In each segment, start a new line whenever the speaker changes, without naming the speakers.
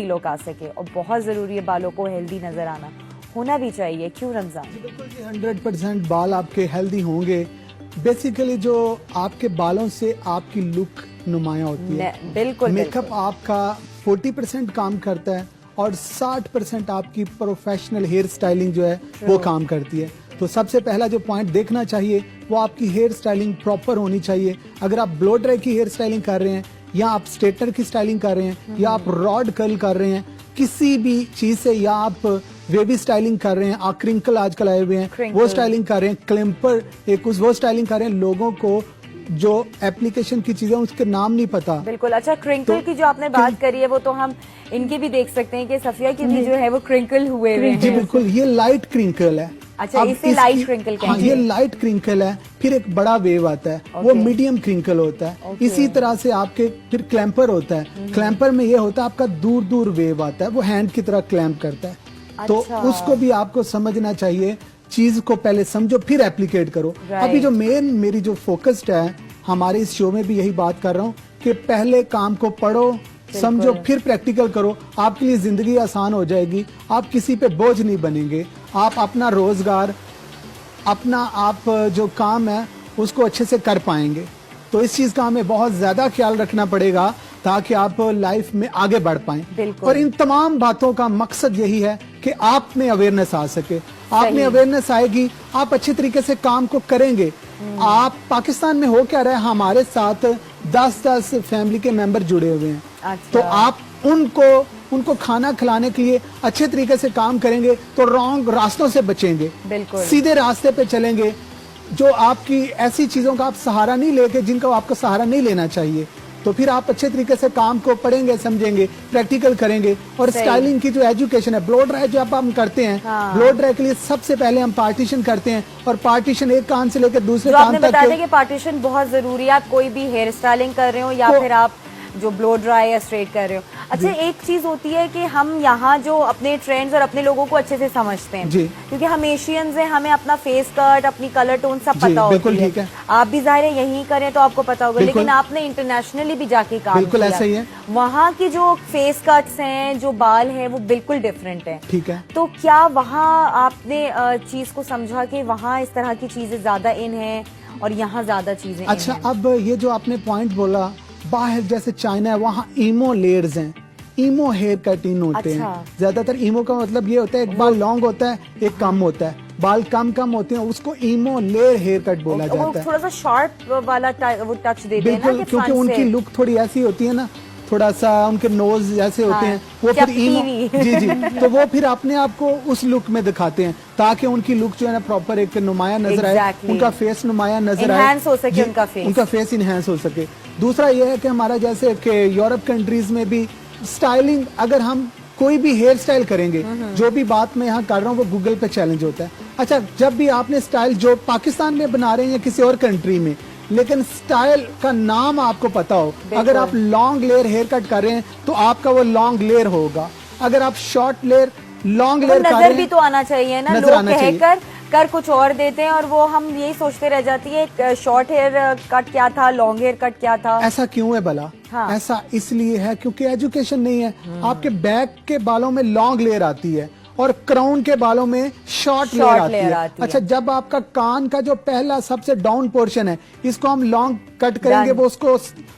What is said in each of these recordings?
लोग आ सके, और बहुत जरूरी है बालों को हेल्दी नजर आना, होना भी चाहिए। क्यों रमजान?
बिल्कुल जी, 100% बाल आपके हेल्दी होंगे। बेसिकली जो आपके बालों से आपकी लुक नुमाया होती है।
बिल्कुल
मेकअप आपका 40% काम करता है और 60% आपकी प्रोफेशनल हेयर स्टाइलिंग जो है वो काम करती है। तो सबसे पहला जो पॉइंट देखना चाहिए वो आपकी हेयर स्टाइलिंग प्रॉपर होनी चाहिए। अगर आप ब्लो ड्राई की हेयर स्टाइलिंग कर रहे हैं, या आप स्ट्रेटनर की स्टाइलिंग कर रहे हैं, या आप रॉड कर्ल कर रहे हैं, किसी भी चीज से, या आप वेबी स्टाइलिंग कर रहे हैं, क्रिंकल आजकल आए हुए हैं वो स्टाइलिंग कर रहे हैं, क्लिम्पर एक वो स्टाइलिंग कर रहे हैं, लोगों को जो एप्लीकेशन की चीजें उसके नाम नहीं पता।
बिल्कुल। अच्छा, क्रिंकल की जो आपने बात करी है वो तो हम इनकी भी देख सकते हैं कि सफिया की भी जो है वो क्रिंकल हुए हुए हैं।
जी बिल्कुल, ये लाइट क्रिंकल है।
अच्छा, इसे लाइट क्रिंकल कहते हैं।
हाँ, ये लाइट क्रिंकल है। फिर एक बड़ा वेव आता है, वो मीडियम क्रिंकल होता है। इसी तरह से आपके फिर क्लैंपर होता है। क्लैंपर में ये होता है आपका दूर दूर वेव आता है, वो हैंड की तरह क्लैंप करता है। तो उसको भी आपको समझना चाहिए, चीज को पहले समझो फिर एप्लीकेट करो। अभी जो मेरी जो फोकस्ड है हमारे इस शो में भी यही बात कर रहा हूँ कि पहले काम को पढ़ो, समझो, फिर प्रैक्टिकल करो। आपके लिए जिंदगी आसान हो जाएगी, आप किसी पे बोझ नहीं बनेंगे। आप अपना रोजगार, अपना आप जो काम है उसको अच्छे से कर पाएंगे। तो इस चीज का हमें बहुत ज्यादा ख्याल रखना पड़ेगा ताकि आप लाइफ में आगे बढ़ पाएं। और इन तमाम बातों का मकसद यही है कि आप में अवेयरनेस आ सके। आप में अवेयरनेस आएगी, आप अच्छे तरीके से काम को करेंगे। आप पाकिस्तान में हो क्या रहा है, हमारे साथ 10-10 फैमिली के मेंबर जुड़े हुए हैं। तो आप उनको खाना खिलाने के लिए अच्छे तरीके से काम करेंगे तो रॉन्ग रास्तों से बचेंगे, सीधे रास्ते पे चलेंगे। जो आपकी ऐसी चीजों का आप सहारा नहीं लेके, जिनका आपको सहारा नहीं लेना चाहिए, तो फिर आप अच्छे तरीके से काम को पढ़ेंगे, समझेंगे, प्रैक्टिकल करेंगे। और स्टाइलिंग की जो एजुकेशन है, ब्लो ड्राई जो आप हम करते हैं, ब्लो ड्राई के लिए सबसे पहले हम पार्टीशन करते हैं, और पार्टीशन एक कान से लेकर दूसरे कान तक।
बता दें कि पार्टीशन बहुत जरूरी है, आप कोई भी हेयर स्टाइलिंग कर रहे हो या फिर आप जो ब्लो ड्राई या स्ट्रेट कर रहे हो। अच्छा, एक चीज होती है कि हम यहाँ जो अपने ट्रेंड्स और अपने लोगों को अच्छे से समझते हैं, क्योंकि हम एशियंस हैं, हमें अपना फेस कट, अपनी कलर टोन सब पता होती है। आप भी जाहिर है यही करें तो आपको पता होगा, लेकिन आपने इंटरनेशनली भी जाके काम
बिल्कुल ऐसा ही है।
वहाँ की जो फेस कट्स हैं, जो बाल हैं, वो बिल्कुल डिफरेंट है।
ठीक है।
तो क्या वहाँ आपने चीज को समझा कि वहाँ इस तरह की चीजें ज्यादा इन है और यहाँ ज्यादा चीजें?
अच्छा, अब ये जो आपने पॉइंट बोला, बाहर जैसे चाइना है, वहाँ ईमो लेयर्स हैं, ईमो हेयर कट इन होते हैं। ज्यादातर ईमो का मतलब ये होता है एक बाल लॉन्ग होता है, एक कम होता है। बाल कम होते हैं, उसको ईमो लेयर हेयर कट बोला जाता है।
थोड़ा सा शार्प वाला वो टच देते हैं ना,
बिल्कुल, क्योंकि उनकी लुक थोड़ी ऐसी होती है ना, थोड़ा सा उनके नोज जैसे होते हैं, वो फिर ईमो जी तो वो फिर अपने आप को उस लुक में दिखाते हैं ताकि उनकी लुक जो है ना प्रॉपर एक नुमाया नजर आए, उनका फेस नुमाया नजर आए,
हो सके
उनका फेस इनहेंस हो सके। दूसरा ये है कि हमारा जैसे कि यूरोप कंट्रीज में भी स्टाइलिंग, अगर हम कोई भी हेयर स्टाइल करेंगे, जो भी बात मैं यहाँ कर रहा हूँ वो गूगल पे चैलेंज होता है। अच्छा, जब भी आपने स्टाइल जो पाकिस्तान में बना रहे हैं या किसी और कंट्री में, लेकिन स्टाइल का नाम आपको पता हो, अगर आप लॉन्ग लेयर हेयर कट कर रहे हैं तो आपका वो लॉन्ग लेयर होगा। अगर आप शॉर्ट लेयर लॉन्ग लेयर कर रहे हैं,
नजर भी तो आना चाहिए ना, लोग कहकर कर कुछ और देते हैं और वो हम यही सोचते रह जाती है शॉर्ट हेयर कट क्या था, लॉन्ग हेयर कट क्या था।
ऐसा क्यों है भला? ऐसा इसलिए है क्योंकि एजुकेशन नहीं है। आपके बैक के बालों में लॉन्ग लेयर आती है और क्राउन के बालों में शॉर्ट लेयर आती है। अच्छा, जब आपका कान का जो पहला सबसे डाउन पोर्शन है, इसको हम लॉन्ग कट करेंगे, वो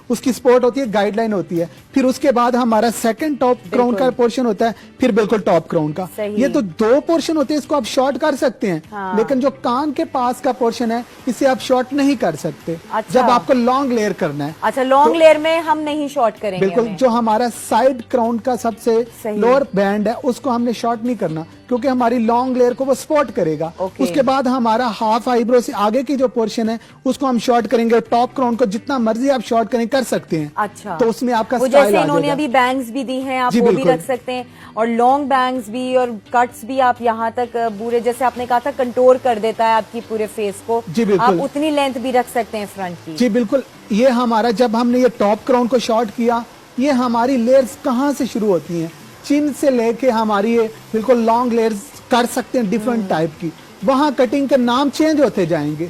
उसकी स्पोर्ट होती है, गाइडलाइन होती है। फिर उसके बाद हमारा सेकंड टॉप क्राउन का पोर्शन होता है, फिर बिल्कुल टॉप क्राउन का। ये तो 2 पोर्शन होते हैं, इसको आप शॉर्ट कर सकते हैं। लेकिन जो कान के पास का पोर्शन है, इसे आप शॉर्ट नहीं कर सकते। जब आपको लॉन्ग लेयर करना है।
अच्छा, लॉन्ग लेयर में हम नहीं शॉर्ट करेंगे।
बिल्कुल, जो हमारा साइड क्राउन का सबसे लोअर बैंड है, उसको हमने शॉर्ट नहीं करना, क्योंकि हमारी लॉन्ग लेयर को वो सपोर्ट करेगा। उसके बाद हमारा हाफ आईब्रो से आगे की जो पोर्शन है, उसको हम शॉर्ट करेंगे। टॉप क्राउन को जितना मर्जी आप शॉर्ट करें, कर सकते हैं।
अच्छा,
तो उसमें आपका
जैसे इन्होंने अभी बैंग्स भी दी हैं, आप वो भी रख सकते हैं, और लॉन्ग बैंग्स भी और कट्स भी आप यहाँ तक पूरे, जैसे आपने कहा था, कंटोर कर देता है आपकी पूरे फेस को। आप उतनी लेंथ भी रख सकते हैं फ्रंट की।
जी बिल्कुल। ये हमारा, जब हमने ये टॉप क्राउन को शॉर्ट किया, ये हमारी लेयर्स कहाँ से शुरू होती हैं? चिन से लेके हमारी ये बिल्कुल लॉन्ग लेयर्स कर सकते हैं डिफरेंट टाइप की। वहाँ कटिंग के नाम चेंज होते जाएंगे।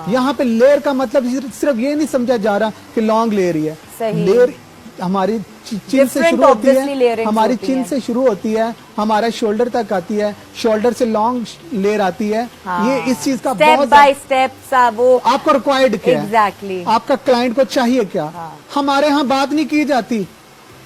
यहाँ पे लेयर का मतलब सिर्फ ये नहीं समझा जा रहा कि लॉन्ग लेयर ही है। लेयर हमारी चिन से शुरू होती है, हमारी चिन से शुरू होती है, हमारा शोल्डर तक आती है, शोल्डर से लॉन्ग लेयर आती है। हाँ। ये इस चीज का
स्टेप बाय स्टेप वो
आपको रिक्वायर्ड क्या है,
एग्जैक्टली
आपका क्लाइंट को चाहिए क्या। हाँ। हमारे यहाँ बात नहीं की जाती,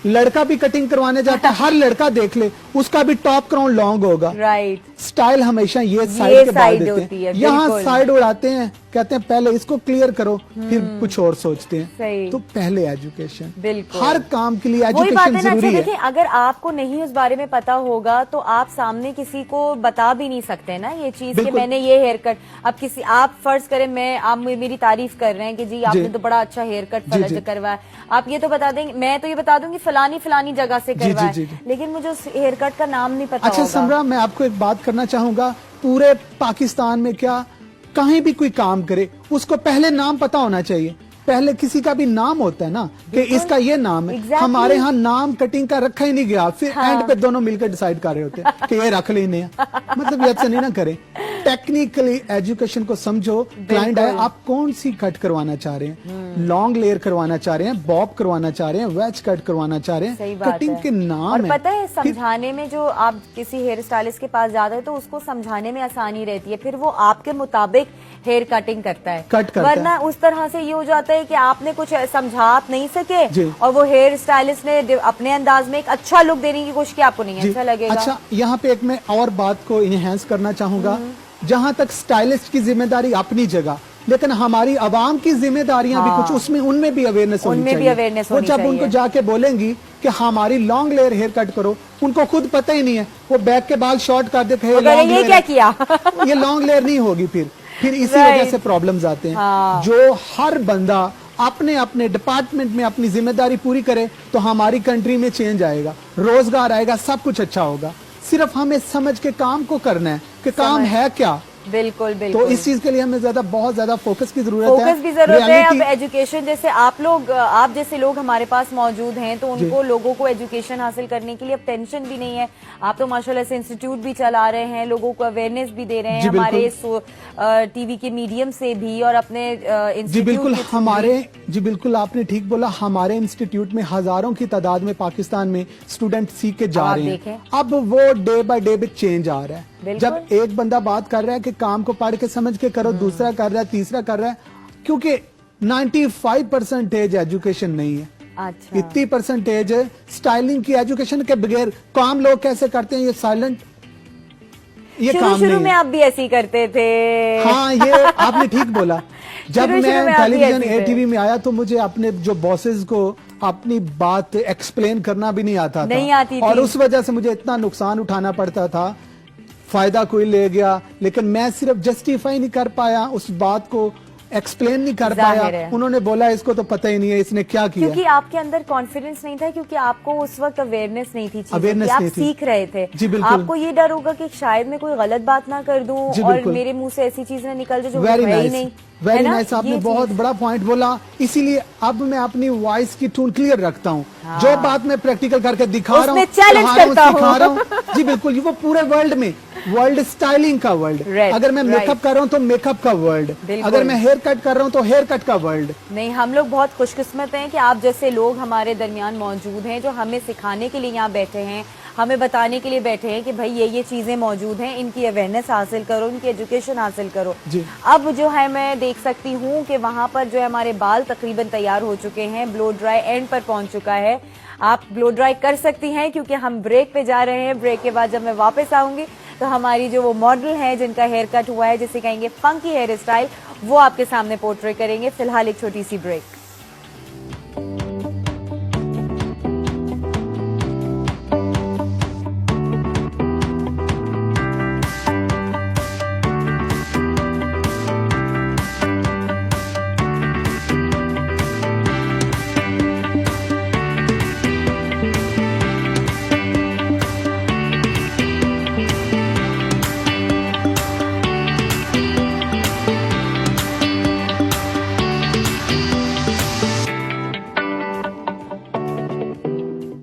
लड़का भी कटिंग करवाने जाता है, हर लड़का देख ले उसका भी टॉप क्राउन लॉन्ग होगा।
राइट।
स्टाइल हमेशा ये साइड के बाल देते हैं, यहाँ साइड उड़ाते हैं, कहते हैं पहले इसको क्लियर करो फिर कुछ और सोचते हैं। तो पहले एजुकेशन, बिल्कुल हर काम के लिए एजुकेशन जरूरी है।
अगर आपको नहीं उस बारे में पता होगा तो आप सामने किसी को बता भी नहीं सकते ना ये चीज कि मैंने ये हेयर कट। अब किसी आप फर्ज करें आप मेरी तारीफ कर रहे हैं कि जी आपने तो बड़ा अच्छा हेयर कट करवाया, आप ये तो बता देंगे, मैं तो ये बता दूंगी फलानी जगह से करवाया, लेकिन मुझे उस हेयर कट का नाम नहीं पता।
अच्छा समरा, मैं आपको एक बात करना चाहूंगा, पूरे पाकिस्तान में क्या कहीं भी कोई काम करे उसको पहले नाम पता होना चाहिए। पहले किसी का भी नाम होता है ना कि इसका ये नाम है। हमारे यहाँ नाम कटिंग का रखा ही नहीं गया, फिर एंड पे दोनों मिलकर डिसाइड कर रहे होते हैं कि ये रख लेने हैं। मतलब ये ऐसा नहीं ना करें, टेक्निकली एजुकेशन को समझो। क्लाइंट है, आप कौन सी कट करवाना चाह रहे हैं, लॉन्ग लेयर करवाना चाह रहे हैं, बॉब करवाना चाह रहे हैं, वेज कट करवाना चाह रहे हैं, कटिंग के नाम
और पता है समझाने में, जो आप किसी हेयर स्टाइलिस्ट के पास जाते हैं तो उसको समझाने में आसानी रहती है, फिर वो आपके मुताबिक हेयर कटिंग करता है, वरना उस तरह से ये हो जाता है कि आपने कुछ समझा आप नहीं सके और वो हेयर स्टाइलिस्ट ने अपने अंदाज में एक अच्छा लुक देने की कोशिश की, आपको नहीं अच्छा लगेगा।
अच्छा, यहाँ पे एक मैं और बात को इनहेंस करना चाहूंगा। जहाँ तक स्टाइलिस्ट की जिम्मेदारी अपनी जगह, लेकिन हमारी आवाम की जिम्मेदारियां भी कुछ उसमें, उनमें भी अवेयरनेस होनी चाहिए। वो जब उनको जाके बोलेंगी कि हमारी लॉन्ग लेयर हेयर कट करो, उनको खुद पता ही नहीं है, वो बैक के बाल शॉर्ट कर दे,
ये क्या किया
ये लॉन्ग लेयर नहीं होगी, फिर इसी वजह से प्रॉब्लम्स आते हैं। जो हर बंदा अपने अपने डिपार्टमेंट में अपनी जिम्मेदारी पूरी करे तो हमारी कंट्री में चेंज आएगा, रोजगार आएगा, सब कुछ अच्छा होगा। सिर्फ हमें समझ के काम को करना है कि काम है क्या।
बिल्कुल।
तो इस चीज के लिए हमें बहुत ज्यादा फोकस की जरूरत है।
फोकस भी जरूरत है। अब एजुकेशन, जैसे आप जैसे लोग हमारे पास मौजूद हैं, तो उनको लोगों को एजुकेशन हासिल करने के लिए अब टेंशन भी नहीं है। आप तो माशाल्लाह से इंस्टीट्यूट भी चला रहे हैं, लोगों को अवेयरनेस भी दे रहे हैं हमारे टीवी के मीडियम से भी और अपने
जी बिल्कुल आपने ठीक बोला। हमारे इंस्टीट्यूट में हजारों की तादाद में पाकिस्तान में स्टूडेंट सीख के जा रहे हैं। अब वो डे बाय डे में चेंज आ रहा है। जब एक बंदा बात कर रहा है कि काम को पढ़ के समझ के करो, दूसरा कर रहा है, तीसरा कर रहा है, क्योंकि 95% एजुकेशन नहीं है।
अच्छा।
इतनी परसेंटेज स्टाइलिंग की एजुकेशन के बगैर काम लोग कैसे करते हैं, ये साइलेंट, ये काम
शुरू में आप भी ऐसे ही करते थे।
हाँ, ये आपने ठीक बोला। जब मैं टेलीविजन ATV में आया तो मुझे अपने जो बॉसेस को अपनी बात एक्सप्लेन करना भी नहीं आता था, और उस वजह से मुझे इतना नुकसान उठाना पड़ता था। फायदा कोई ले गया, लेकिन मैं सिर्फ जस्टिफाई नहीं कर पाया, उस बात को एक्सप्लेन नहीं कर पाया। उन्होंने बोला इसको तो पता ही नहीं है इसने क्या किया,
क्योंकि आपके अंदर कॉन्फिडेंस नहीं था, क्योंकि आपको उस वक्त अवेयरनेस नहीं थी, आप सीख रहे थे। आपको ये डर होगा कि शायद मैं कोई गलत बात ना कर दूं और मेरे मुंह से ऐसी चीज ना निकल जाए जो है ही नहीं।
वेरी नाइस, आपने बहुत बड़ा पॉइंट बोला। इसीलिए अब मैं अपनी वॉइस की टोन क्लियर रखता हूँ। जो बात मैं प्रैक्टिकल करके दिखा रहा हूँ, सिखा रहा हूँ। जी बिल्कुल, वो पूरे वर्ल्ड में, वर्ल्ड स्टाइलिंग का वर्ल्ड। अगर मैं मेकअप कर रहा हूँ तो मेकअप का वर्ल्ड, अगर मैं हेयर कट कर रहा हूँ तो हेयर कट का वर्ल्ड।
नहीं, हम लोग बहुत खुशकिस्मत हैं कि आप जैसे लोग हमारे दरमियान मौजूद हैं, जो हमें सिखाने के लिए यहाँ बैठे हैं, हमें बताने के लिए बैठे हैं कि भाई ये चीजें मौजूद हैं, इनकी अवेयरनेस हासिल करो, इनकी एजुकेशन हासिल करो। अब जो है मैं देख सकती हूँ कि वहां पर जो है हमारे बाल तकरीबन तैयार हो चुके हैं, ब्लो ड्राई एंड पर पहुंच चुका है। आप ब्लो ड्राई कर सकती हैं क्योंकि हम ब्रेक पे जा रहे हैं। ब्रेक के बाद जब मैं वापस आऊंगी तो हमारी जो वो मॉडल है जिनका हेयर कट हुआ है, जिसे कहेंगे फंकी हेयर स्टाइल, वो आपके सामने पोर्ट्रे करेंगे। फिलहाल एक छोटी सी ब्रेक।